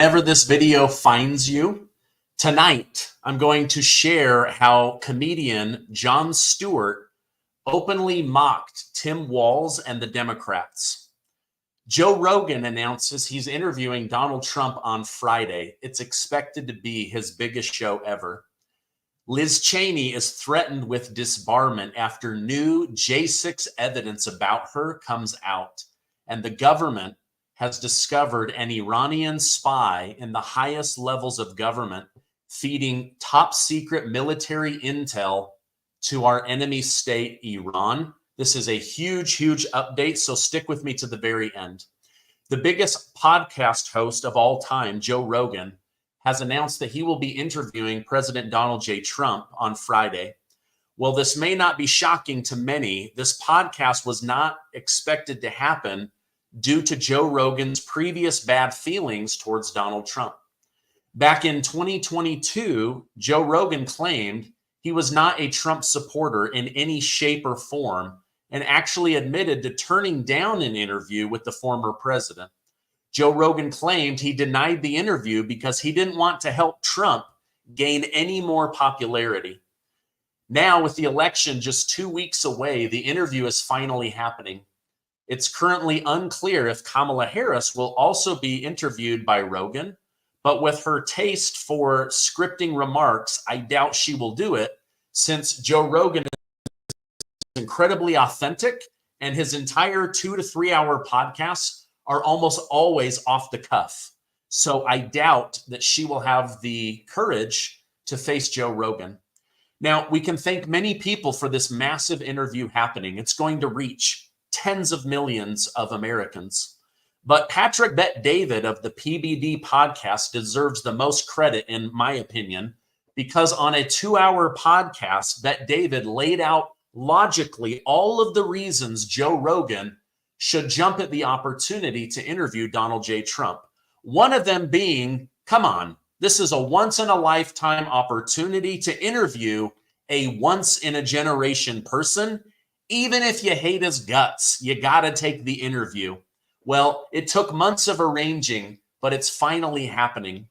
Whenever this video finds you, tonight I'm going to share how comedian Jon Stewart openly mocked Tim Walz and the Democrats. Joe Rogan announces he's interviewing Donald Trump on Friday. It's expected to be his biggest show ever. Liz Cheney is threatened with disbarment after new J6 evidence about her comes out, and the government has discovered an Iranian spy in the highest levels of government feeding top secret military intel to our enemy state, Iran. This is a huge, huge update, so stick with me to the very end. The biggest podcast host of all time, Joe Rogan, has announced that he will be interviewing President Donald J. Trump on Friday. Well, this may not be shocking to many. This podcast was not expected to happen due to Joe Rogan's previous bad feelings towards Donald Trump. Back in 2022, Joe Rogan claimed he was not a Trump supporter in any shape or form and actually admitted to turning down an interview with the former president. Joe Rogan claimed he denied the interview because he didn't want to help Trump gain any more popularity. Now, with the election just 2 weeks away, the interview is finally happening. It's currently unclear if Kamala Harris will also be interviewed by Rogan, but with her taste for scripting remarks, I doubt she will do it, since Joe Rogan is incredibly authentic and his entire 2 to 3 hour podcasts are almost always off the cuff. So I doubt that she will have the courage to face Joe Rogan. Now, we can thank many people for this massive interview happening. It's going to reach tens of millions of Americans. But Patrick Bet-David of the PBD podcast deserves the most credit, in my opinion, because on a 2-hour podcast, Bet-David laid out logically all of the reasons Joe Rogan should jump at the opportunity to interview Donald J. Trump. One of them being, come on, this is a once-in-a-lifetime opportunity to interview a once-in-a-generation person. Even if you hate his guts, you got to take the interview. Well, it took months of arranging, but it's finally happening.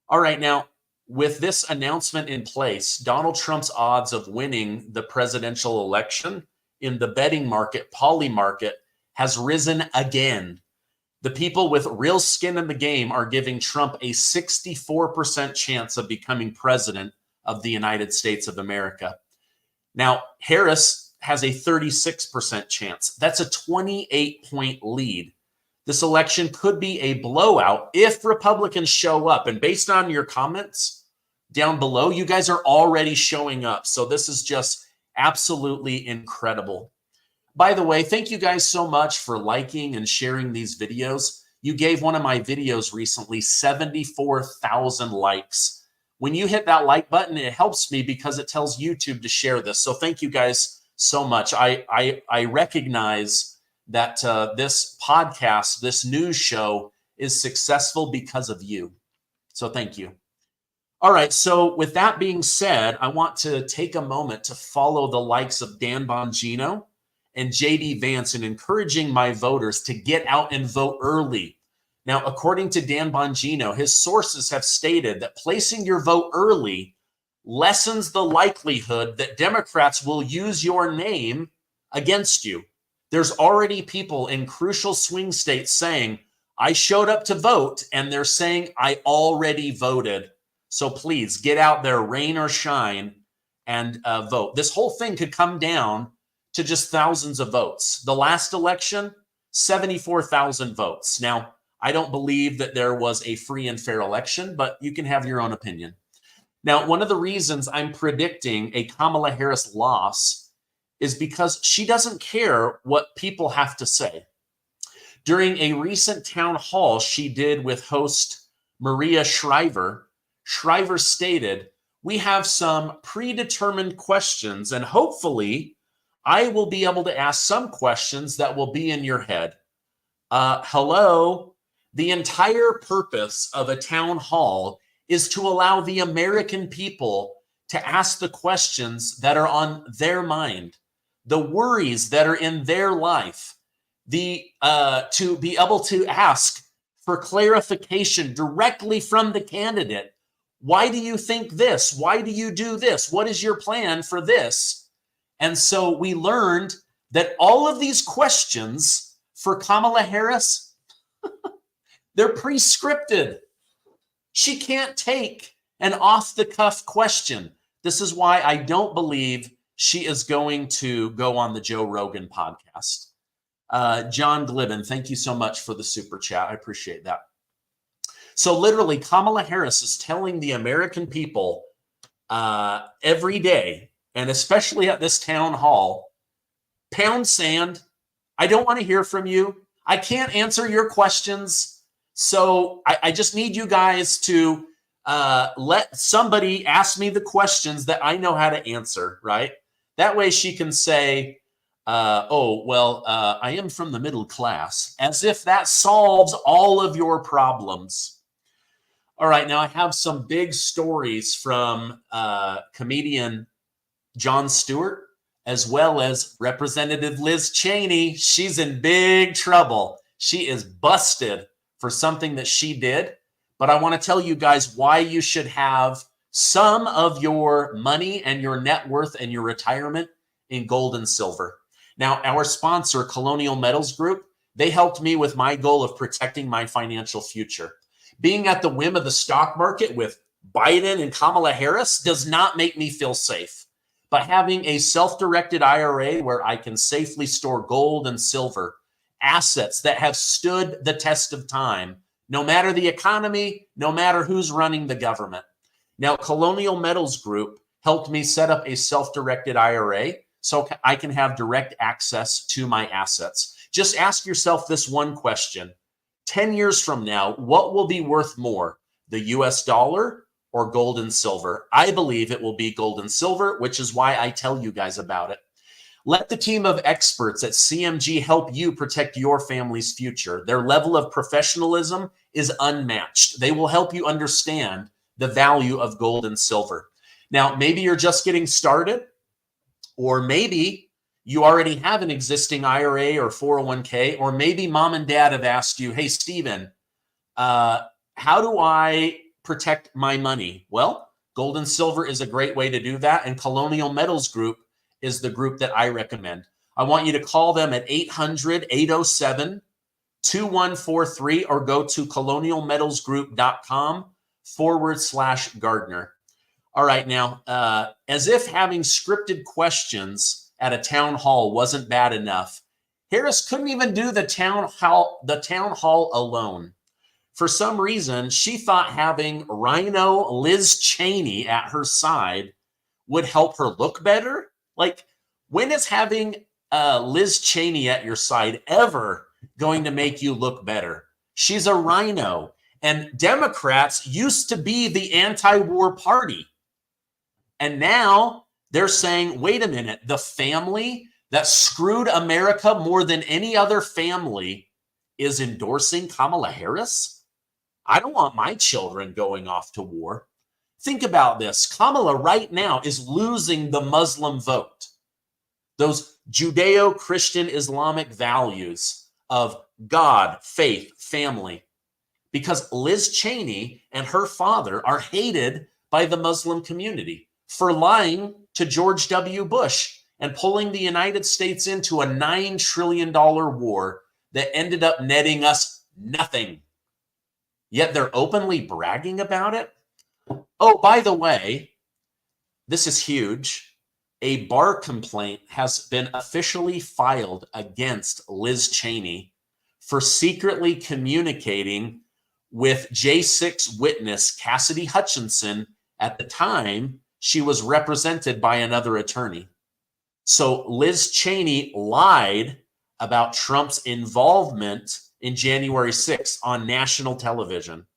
All right, now, with this announcement in place, Donald Trump's odds of winning the presidential election in the betting market, poly market, has risen again. The people with real skin in the game are giving Trump a 64% chance of becoming president of the United States of America. Now, Harris has a 36% chance. That's a 28-point lead. This election could be a blowout if Republicans show up. And based on your comments down below, you guys are already showing up. So this is just absolutely incredible. By the way, thank you guys so much for liking and sharing these videos. You gave one of my videos recently 74,000 likes. When you hit that like button, it helps me because it tells YouTube to share this. So thank you guys so much. I recognize that this podcast, this news show is successful because of you. So thank you. All right. So with that being said, I want to take a moment to follow the likes of Dan Bongino and JD Vance in encouraging my voters to get out and vote early. Now, according to Dan Bongino, his sources have stated that placing your vote early lessens the likelihood that Democrats will use your name against you. There's already people in crucial swing states saying, I showed up to vote, and they're saying, I already voted. So please get out there, rain or shine, and vote. This whole thing could come down to just thousands of votes. The last election, 74,000 votes. Now, I don't believe that there was a free and fair election, but you can have your own opinion. Now, one of the reasons I'm predicting a Kamala Harris loss is because she doesn't care what people have to say. During a recent town hall she did with host Maria Shriver, Shriver stated, we have some predetermined questions, and hopefully I will be able to ask some questions that will be in your head. Hello? The entire purpose of a town hall is to allow the American people to ask the questions that are on their mind, the worries that are in their life, to be able to ask for clarification directly from the candidate. Why do you think this? Why do you do this? What is your plan for this? And so we learned that all of these questions for Kamala Harris, they're pre-scripted. She can't take an off-the-cuff question. This is why I don't believe she is going to go on the Joe Rogan podcast. John Glibben, thank you so much for the super chat. I appreciate that. So literally, Kamala Harris is telling the American people every day, and especially at this town hall, pound sand. I don't want to hear from you. I can't answer your questions. So I just need you guys to let somebody ask me the questions that I know how to answer, right? That way she can say, I am from the middle class, as if that solves all of your problems. All right, now I have some big stories from comedian Jon Stewart, as well as Representative Liz Cheney. She's in big trouble. She is busted for something that she did. But I want to tell you guys why you should have some of your money and your net worth and your retirement in gold and silver. Now, our sponsor, Colonial Metals Group, they helped me with my goal of protecting my financial future. Being at the whim of the stock market with Biden and Kamala Harris does not make me feel safe. But having a self-directed IRA where I can safely store gold and silver, assets that have stood the test of time, no matter the economy, no matter who's running the government. Now, Colonial Metals Group helped me set up a self-directed IRA so I can have direct access to my assets. Just ask yourself this one question. 10 years from now, what will be worth more, the US dollar or gold and silver? I believe it will be gold and silver, which is why I tell you guys about it. Let the team of experts at CMG help you protect your family's future. Their level of professionalism is unmatched. They will help you understand the value of gold and silver. Now, maybe you're just getting started, or maybe you already have an existing IRA or 401k, or maybe mom and dad have asked you, hey, Steven, how do I protect my money? Well, gold and silver is a great way to do that. And Colonial Metals Group is the group that I recommend. I want you to call them at 800-807-2143 or go to colonialmetalsgroup.com/Gardner. All right, now, as if having scripted questions at a town hall wasn't bad enough, Harris couldn't even do the town hall alone. For some reason, she thought having Rhino Liz Cheney at her side would help her look better. Like, when is having Liz Cheney at your side ever going to make you look better? She's a rhino. And Democrats used to be the anti-war party. And now they're saying, wait a minute, the family that screwed America more than any other family is endorsing Kamala Harris? I don't want my children going off to war. Think about this. Kamala right now is losing the Muslim vote. Those Judeo-Christian Islamic values of God, faith, family. Because Liz Cheney and her father are hated by the Muslim community for lying to George W. Bush and pulling the United States into a $9 trillion war that ended up netting us nothing. Yet they're openly bragging about it. Oh, by the way, this is huge. A bar complaint has been officially filed against Liz Cheney for secretly communicating with J6 witness Cassidy Hutchinson at the time she was represented by another attorney. So Liz Cheney lied about Trump's involvement in January 6th on national television.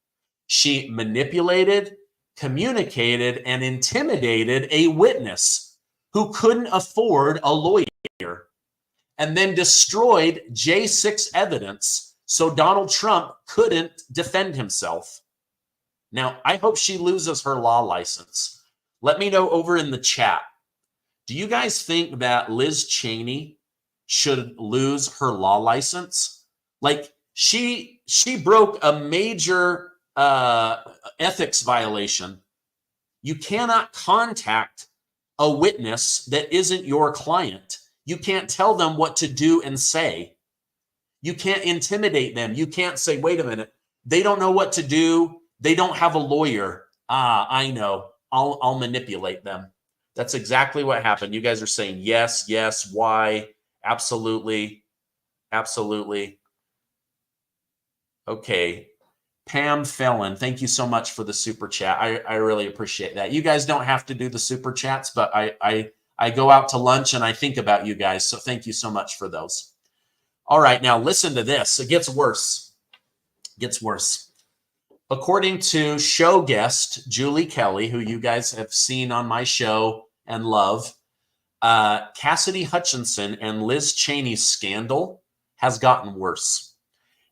She manipulated, communicated, and intimidated a witness who couldn't afford a lawyer, and then destroyed J6 evidence so Donald Trump couldn't defend himself. Now, I hope she loses her law license. Let me know over in the chat. Do you guys think that Liz Cheney should lose her law license? Like, she she broke a major ethics violation. You cannot contact a witness that isn't your client. You can't tell them what to do and say. You can't intimidate them. You can't say, wait a minute, they don't know what to do. They don't have a lawyer. Ah, I know. I'll manipulate them. That's exactly what happened. You guys are saying yes, yes, why? Absolutely. Absolutely. Okay. Pam Felon, thank you so much for the super chat. I really appreciate that. You guys don't have to do the super chats, but I go out to lunch and I think about you guys. So thank you so much for those. All right, now listen to this. It gets worse. It gets worse. According to show guest Julie Kelly, who you guys have seen on my show and love, Cassidy Hutchinson and Liz Cheney's scandal has gotten worse.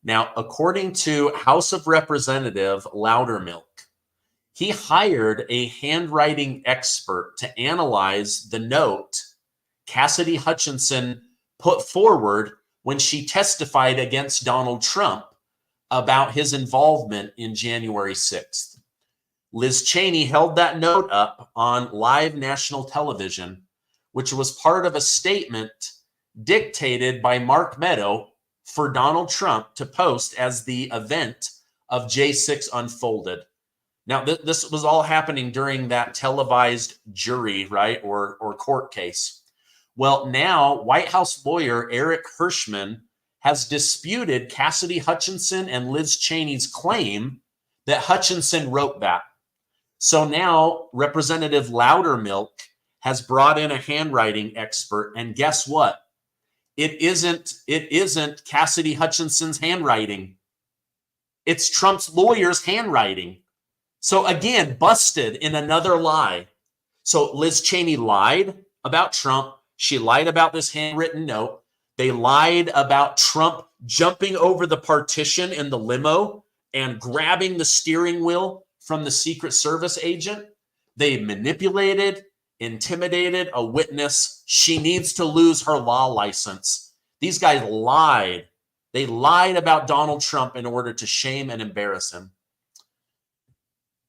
Now, according to House of Representative Loudermilk, he hired a handwriting expert to analyze the note Cassidy Hutchinson put forward when she testified against Donald Trump about his involvement in January 6th. Liz Cheney held that note up on live national television, which was part of a statement dictated by Mark Meadow for Donald Trump to post as the event of J6 unfolded. Now, this was all happening during that televised jury, right, or court case. Well, now White House lawyer Eric Hirschman has disputed Cassidy Hutchinson and Liz Cheney's claim that Hutchinson wrote that. So now Representative Loudermilk has brought in a handwriting expert, and guess what? It isn't Cassidy Hutchinson's handwriting. It's Trump's lawyer's handwriting. So again, busted in another lie. So Liz Cheney lied about Trump. She lied about this handwritten note. They lied about Trump jumping over the partition in the limo and grabbing the steering wheel from the Secret Service agent. They manipulated, intimidated a witness. She needs to lose her law license. These guys lied. They lied about Donald Trump in order to shame and embarrass him.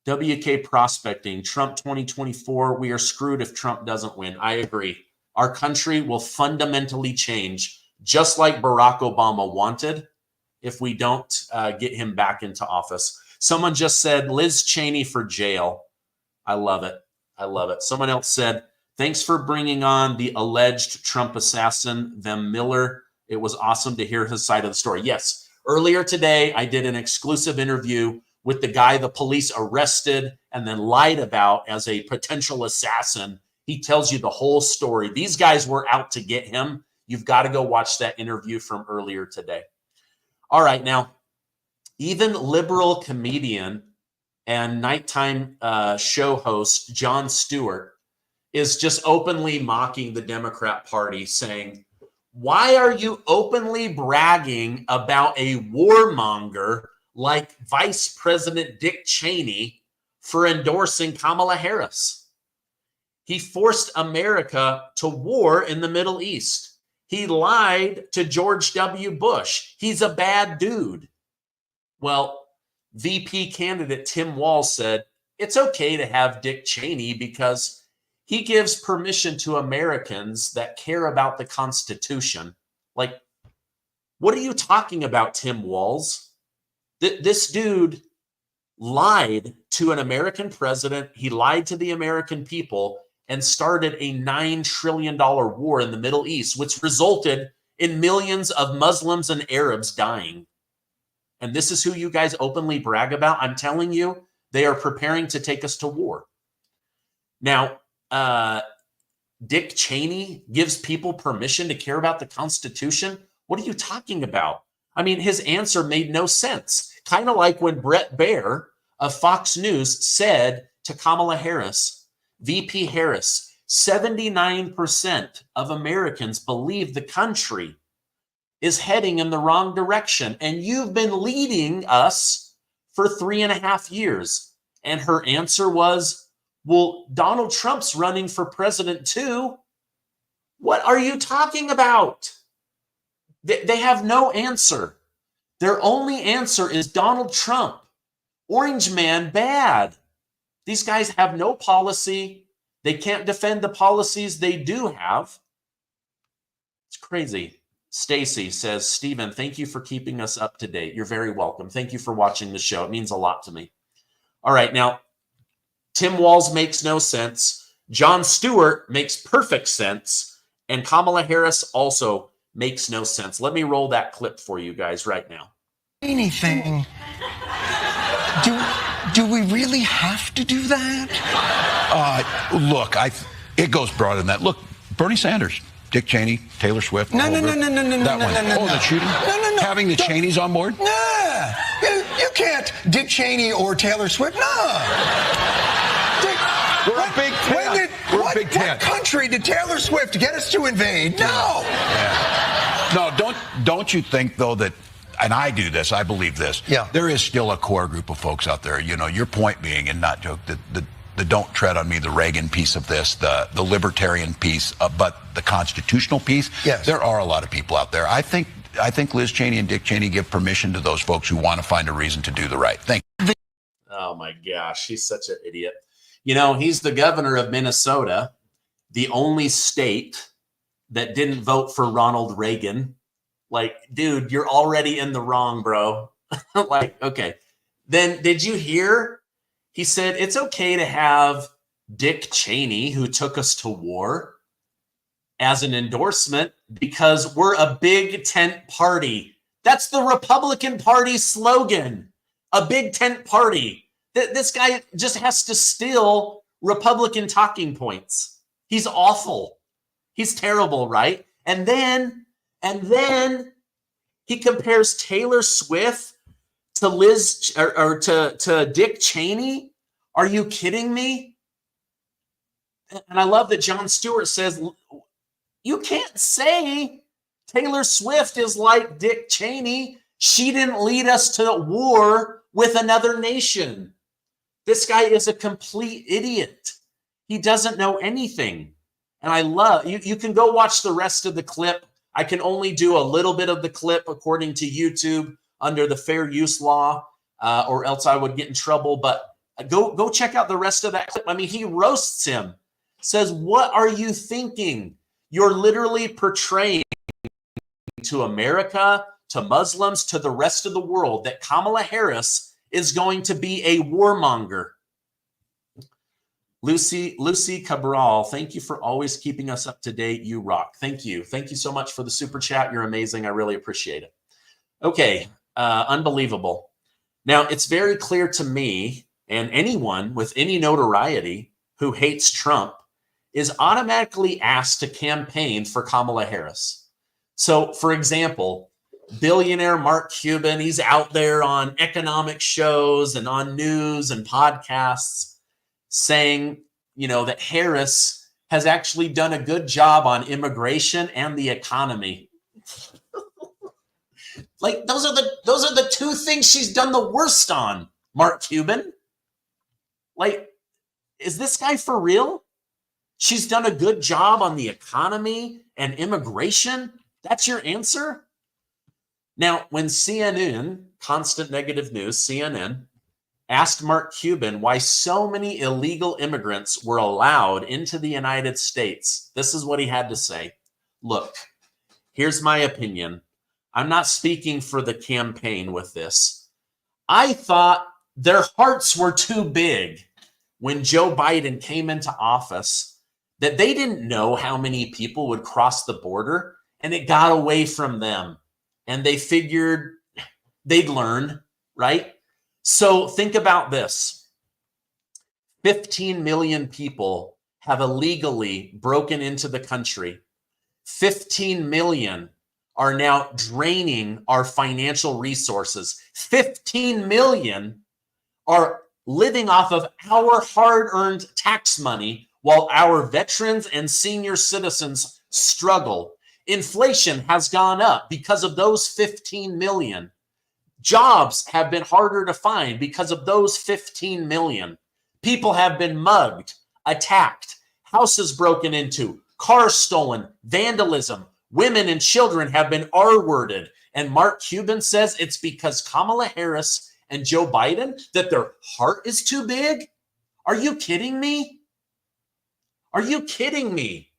WK Prospecting, Trump 2024, we are screwed if Trump doesn't win. I agree. Our country will fundamentally change, just like Barack Obama wanted, if we don't get him back into office. Someone just said, Liz Cheney for jail. I love it. I love it. Someone else said, thanks for bringing on the alleged Trump assassin, Them Miller. It was awesome to hear his side of the story. Yes, earlier today, I did an exclusive interview with the guy the police arrested and then lied about as a potential assassin. He tells you the whole story. These guys were out to get him. You've got to go watch that interview from earlier today. All right, now, even liberal comedian and nighttime show host Jon Stewart is just openly mocking the Democrat Party, saying, why are you openly bragging about a warmonger like Vice President Dick Cheney for endorsing Kamala Harris? He forced America to war in the Middle East. He lied to George W. Bush. He's a bad dude. Well, VP candidate Tim Walz said, it's okay to have Dick Cheney because he gives permission to Americans that care about the Constitution. Like, what are you talking about, Tim Walz? This dude lied to an American president. He lied to the American people and started a $9 trillion war in the Middle East, which resulted in millions of Muslims and Arabs dying. And this is who you guys openly brag about. I'm telling you, they are preparing to take us to war. Now, Dick Cheney gives people permission to care about the Constitution. What are you talking about? I mean, his answer made no sense. Kind of like when Brett Baer of Fox News said to Kamala Harris, VP Harris, 79% of Americans believe the country is heading in the wrong direction. And you've been leading us for 3.5 years. And her answer was, well, Donald Trump's running for president too. What are you talking about? They have no answer. Their only answer is Donald Trump. Orange man, bad. These guys have no policy. They can't defend the policies they do have. It's crazy. Stacy says, Stephen, thank you for keeping us up to date. You're very welcome. Thank you for watching the show. It means a lot to me. All right, now, Tim Walz makes no sense. Jon Stewart makes perfect sense. And Kamala Harris also makes no sense. Let me roll that clip for you guys right now. Anything. Do we really have to do that? Look, it goes broader than that. Look, Bernie Sanders, Dick Cheney, Taylor Swift. No. The shooting? No. Having the Cheneys on board? Nah. You can't Dick Cheney or Taylor Swift. No. We're a big tent. What country did Taylor Swift get us to invade? No. Yeah. No, don't you think, though, that, and I do this, I believe this, there is still a core group of folks out there, your point being, and not joke, the don't tread on me, the Reagan piece of this, the libertarian piece, but the constitutional piece, yes. There are a lot of people out there. I think Liz Cheney and Dick Cheney give permission to those folks who want to find a reason to do the right thing. Oh my gosh, he's such an idiot. He's the governor of Minnesota, the only state that didn't vote for Ronald Reagan. Like, dude, you're already in the wrong, bro. Okay. Then did you hear? He said it's okay to have Dick Cheney, who took us to war, as an endorsement because we're a big tent party. That's the Republican Party slogan, a big tent party. This guy just has to steal Republican talking points. He's awful. He's terrible, right? And then he compares Taylor Swift to Liz or to Dick Cheney. Are you kidding me? And I love that Jon Stewart says, you can't say Taylor Swift is like Dick Cheney. She didn't lead us to war with another nation. This guy is a complete idiot. He doesn't know anything. And I love, you can go watch the rest of the clip. I can only do a little bit of the clip according to YouTube under the fair use law, or else I would get in trouble. But go check out the rest of that clip. I mean, he roasts him, says, what are you thinking? You're literally portraying to America, to Muslims, to the rest of the world that Kamala Harris is going to be a warmonger. Lucy Cabral, thank you for always keeping us up to date. You rock. Thank you. Thank you so much for the super chat. You're amazing. I really appreciate it. Okay, unbelievable. Now, it's very clear to me and anyone with any notoriety who hates Trump is automatically asked to campaign for Kamala Harris. So, for example, billionaire Mark Cuban, he's out there on economic shows and on news and podcasts saying, that Harris has actually done a good job on immigration and the economy. Like, those are the two things she's done the worst on, Mark Cuban. Like, is this guy for real? She's done a good job on the economy and immigration? That's your answer? Now, when CNN, constant negative news, CNN, asked Mark Cuban why so many illegal immigrants were allowed into the United States, this is what he had to say. Look, here's my opinion. I'm not speaking for the campaign with this. I thought their hearts were too big when Joe Biden came into office, that they didn't know how many people would cross the border, and it got away from them. And they figured they'd learn, right? So think about this. 15 million people have illegally broken into the country. 15 million are now draining our financial resources. 15 million are living off of our hard-earned tax money while our veterans and senior citizens struggle. Inflation has gone up because of those 15 million. Jobs have been harder to find because of those 15 million. People have been mugged, attacked, houses broken into, cars stolen, vandalism. Women and children have been R-worded And Mark Cuban says it's because Kamala Harris and Joe Biden, that their heart is too big? Are you kidding me? Are you kidding me?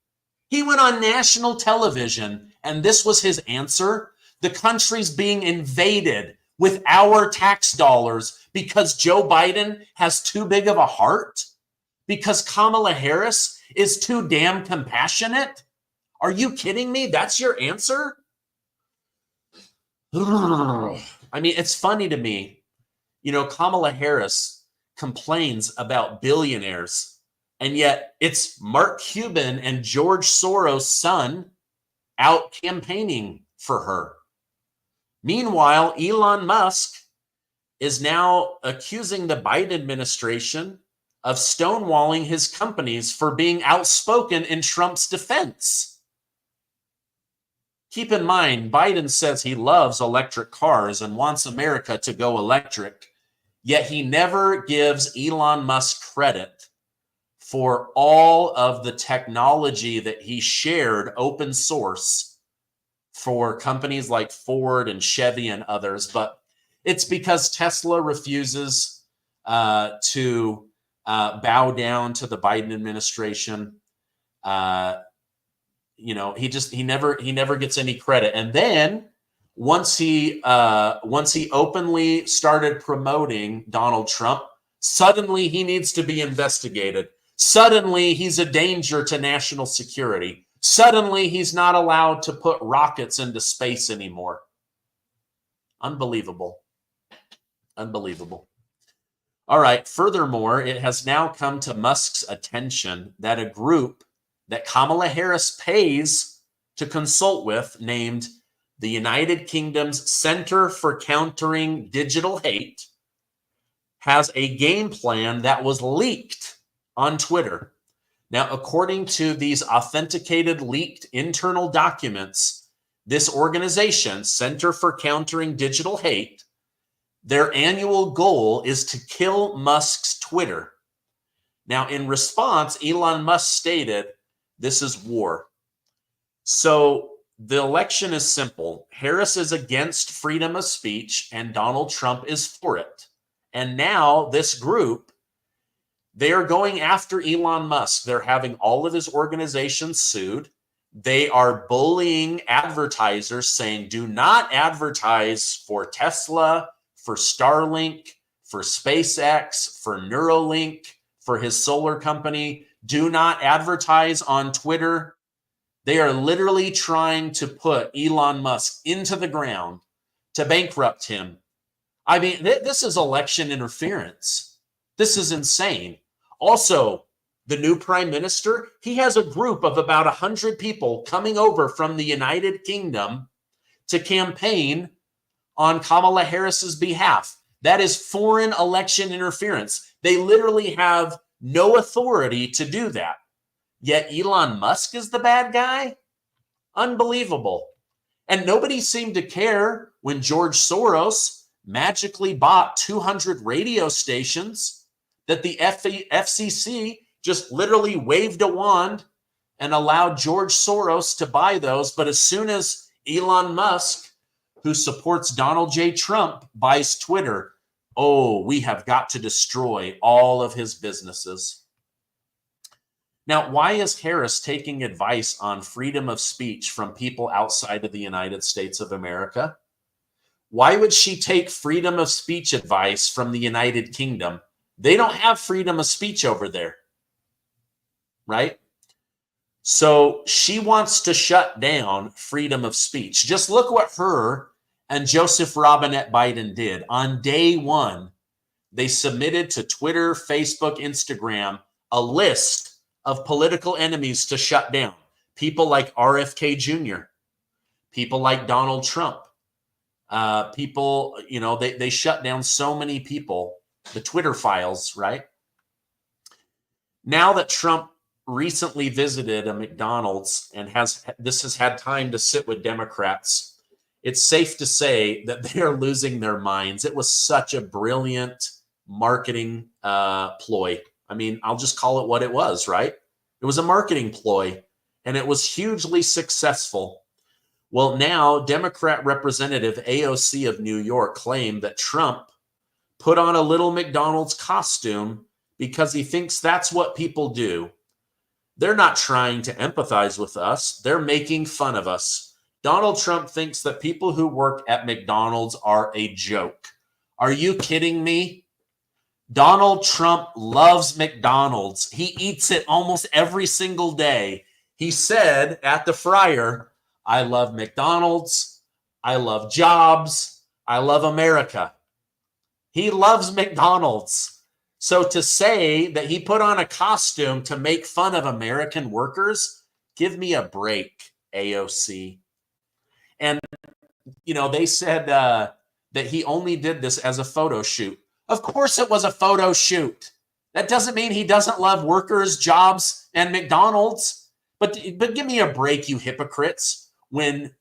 He went on national television, and this was his answer. The country's being invaded with our tax dollars because Joe Biden has too big of a heart? Because Kamala Harris is too damn compassionate? Are you kidding me? That's your answer? I mean, it's funny to me. You know, Kamala Harris complains about billionaires, and yet it's Mark Cuban and George Soros' son out campaigning for her. Meanwhile, Elon Musk is now accusing the Biden administration of stonewalling his companies for being outspoken in Trump's defense. Keep in mind, Biden says he loves electric cars and wants America to go electric, yet he never gives Elon Musk credit for all of the technology that he shared open source for companies like Ford and Chevy and others. But it's because Tesla refuses to bow down to the Biden administration. You know, he never gets any credit. And then once he openly started promoting Donald Trump, suddenly he needs to be investigated. Suddenly he's a danger to national security. Suddenly he's not allowed to put rockets into space anymore. Unbelievable. Unbelievable. All right. Furthermore, it has now come to Musk's attention that a group that Kamala Harris pays to consult with, named the United Kingdom's Center for Countering Digital Hate, has a game plan that was leaked on Twitter. Now, according to these authenticated leaked internal documents, this organization, Center for Countering Digital Hate, their annual goal is to kill Musk's Twitter. Now, in response, Elon Musk stated, "This is war." So the election is simple. Harris is against freedom of speech and Donald Trump is for it. And now this group, they are going after Elon Musk. They're having all of his organizations sued. They are bullying advertisers, saying, do not advertise for Tesla, for Starlink, for SpaceX, for Neuralink, for his solar company. Do not advertise on Twitter. They are literally trying to put Elon Musk into the ground to bankrupt him. I mean, this is election interference. This is insane. Also, the new prime minister, he has a group of about 100 people coming over from the United Kingdom to campaign on Kamala Harris's behalf. That is foreign election interference. They literally have no authority to do that. Yet Elon Musk is the bad guy? Unbelievable. And nobody seemed to care when George Soros magically bought 200 radio stations that the FCC just literally waved a wand and allowed George Soros to buy those. But as soon as Elon Musk, who supports Donald J. Trump, buys Twitter, oh, we have got to destroy all of his businesses. Now, why is Harris taking advice on freedom of speech from people outside of the United States of America? Why would she take freedom of speech advice from the United Kingdom? They don't have freedom of speech over there, right? So she wants to shut down freedom of speech. Just look what her and Joseph Robinette Biden did. On day one, they submitted to Twitter, Facebook, Instagram, a list of political enemies to shut down. People like RFK Jr., people like Donald Trump, people, you know, they shut down so many people, the Twitter files, right? Now that Trump recently visited a McDonald's and has had time to sit with Democrats, it's safe to say that they are losing their minds. It was such a brilliant marketing ploy. I mean, I'll just call it what it was, right? It was a marketing ploy, and it was hugely successful. Well, now Democrat Representative AOC of New York claimed that Trump put on a little McDonald's costume because he thinks that's what people do. They're not trying to empathize with us. They're making fun of us. Donald Trump thinks that people who work at McDonald's are a joke. Are you kidding me? Donald Trump loves McDonald's. He eats it almost every single day. He said at the fryer, I love McDonald's. I love jobs. I love America. He loves McDonald's. So to say that he put on a costume to make fun of American workers, give me a break, AOC. And, you know, they said that he only did this as a photo shoot. Of course it was a photo shoot. That doesn't mean he doesn't love workers, jobs, and McDonald's. But give me a break, you hypocrites. When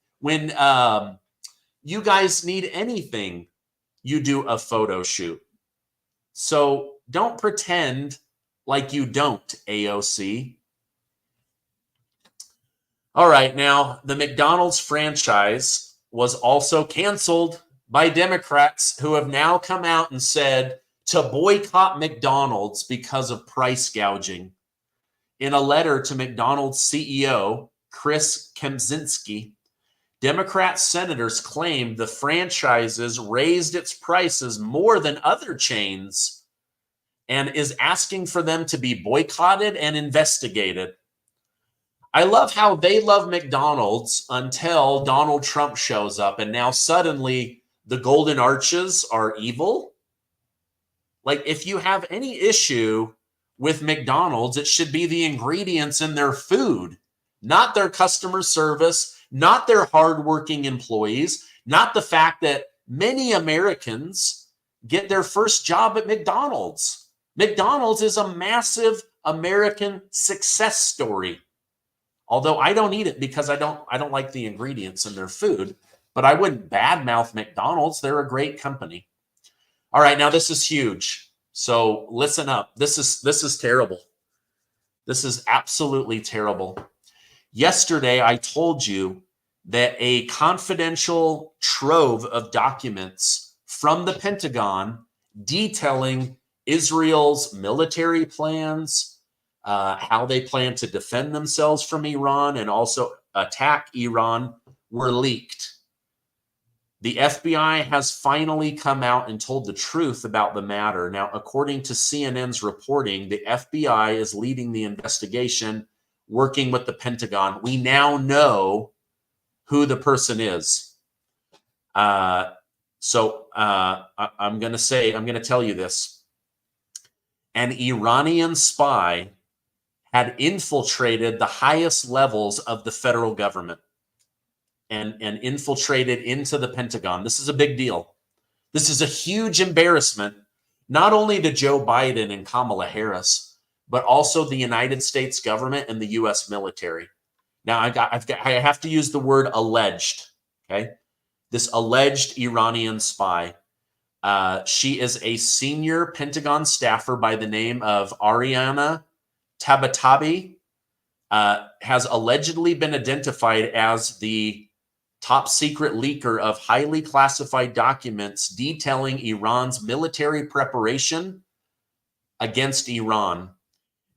you guys need anything, you do a photo shoot. So don't pretend like you don't, AOC. All right, now the McDonald's franchise was also canceled by Democrats who have now come out and said to boycott McDonald's because of price gouging. In a letter to McDonald's CEO, Chris Kempczynski, Democrat senators claimed the franchises raised its prices more than other chains and is asking for them to be boycotted and investigated. I love how they love McDonald's until Donald Trump shows up and now suddenly the golden arches are evil. Like, if you have any issue with McDonald's, it should be the ingredients in their food, not their customer service, not their hardworking employees, not the fact that many Americans get their first job at McDonald's. McDonald's is a massive American success story. Although I don't eat it because I don't like the ingredients in their food, but I wouldn't badmouth McDonald's. They're a great company. All right, now this is huge. So listen up. This is terrible. This is absolutely terrible. Yesterday, I told you that a confidential trove of documents from the Pentagon detailing Israel's military plans, how they plan to defend themselves from Iran and also attack Iran, were leaked. The FBI has finally come out and told the truth about the matter. Now, according to CNN's reporting, the FBI is leading the investigation, working with the Pentagon. We now know who the person is. I'm going to tell you this. An Iranian spy had infiltrated the highest levels of the federal government and infiltrated into the Pentagon. This is a big deal. This is a huge embarrassment, not only to Joe Biden and Kamala Harris, but also the United States government and the U.S. military. Now, I have to use the word alleged, okay? This alleged Iranian spy. She is a senior Pentagon staffer by the name of Ariana Tabatabai, has allegedly been identified as the top secret leaker of highly classified documents detailing Iran's military preparation against Iran.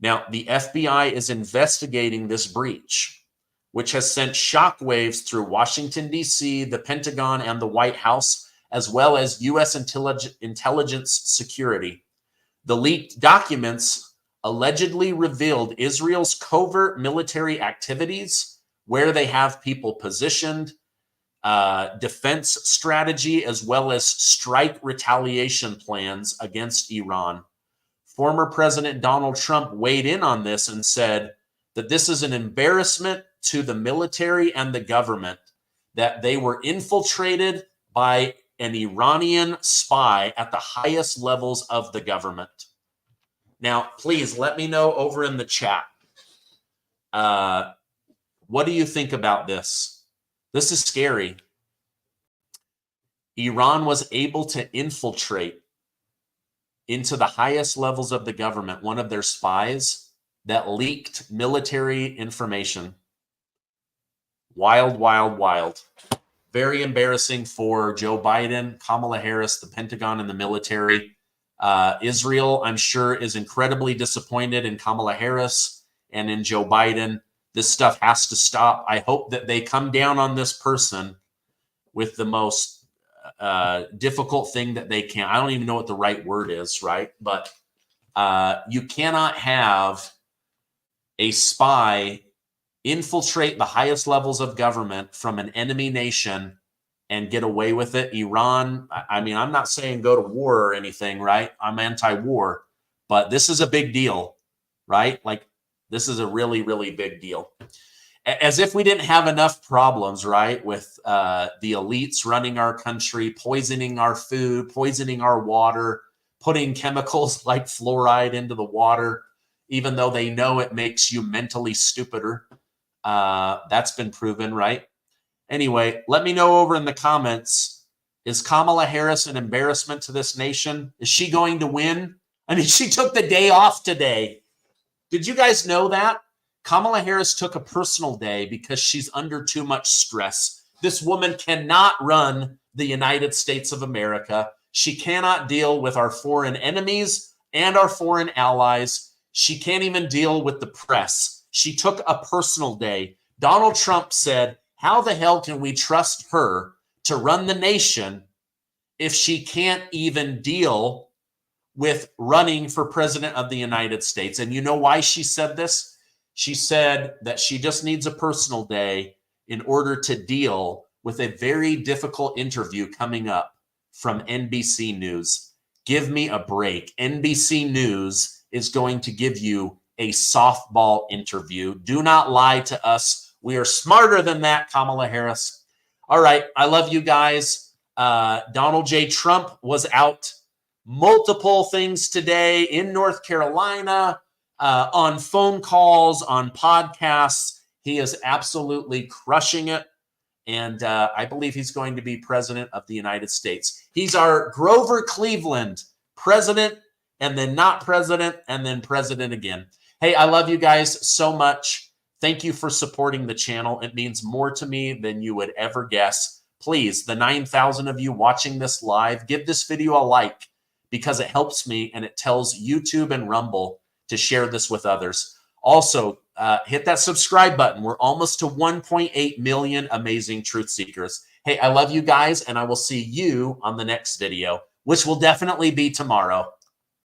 Now, the FBI is investigating this breach, which has sent shockwaves through Washington, D.C., the Pentagon, and the White House, as well as U.S. intelligence security. The leaked documents allegedly revealed Israel's covert military activities, where they have people positioned, defense strategy, as well as strike retaliation plans against Iran. Former President Donald Trump weighed in on this and said that this is an embarrassment to the military and the government, that they were infiltrated by an Iranian spy at the highest levels of the government. Now, please let me know over in the chat. What do you think about this? This is scary. Iran was able to infiltrate into the highest levels of the government, one of their spies that leaked military information. Wild, wild, wild. Very embarrassing for Joe Biden, Kamala Harris, the Pentagon, and the military. Israel, I'm sure, is incredibly disappointed in Kamala Harris and in Joe Biden. This stuff has to stop. I hope that they come down on this person with the most difficult thing that they can. I don't even know what the right word is, right? But you cannot have a spy infiltrate the highest levels of government from an enemy nation and get away with it. Iran, I mean, I'm not saying go to war or anything, right? I'm anti-war, but this is a big deal, right? Like, this is a really, really big deal. As if we didn't have enough problems, right? With the elites running our country, poisoning our food, poisoning our water, putting chemicals like fluoride into the water, even though they know it makes you mentally stupider. That's been proven, right? Anyway, let me know over in the comments, is Kamala Harris an embarrassment to this nation? Is she going to win? I mean, she took the day off today. Did you guys know that? Kamala Harris took a personal day because she's under too much stress. This woman cannot run the United States of America. She cannot deal with our foreign enemies and our foreign allies. She can't even deal with the press. She took a personal day. Donald Trump said, how the hell can we trust her to run the nation if she can't even deal with running for president of the United States? And you know why she said this? She said that she just needs a personal day in order to deal with a very difficult interview coming up from NBC News. Give me a break. NBC News is going to give you a softball interview. Do not lie to us. We are smarter than that, Kamala Harris. All right. I love you guys. Donald J. Trump was out multiple things today in North Carolina, on phone calls, on podcasts. He is absolutely crushing it. And I believe he's going to be president of the United States. He's our Grover Cleveland, president, and then not president, and then president again. Hey, I love you guys so much. Thank you for supporting the channel. It means more to me than you would ever guess. Please, the 9,000 of you watching this live, give this video a like because it helps me and it tells YouTube and Rumble to share this with others. Also, hit that subscribe button. We're almost to 1.8 million amazing truth seekers. Hey, I love you guys, and I will see you on the next video, which will definitely be tomorrow.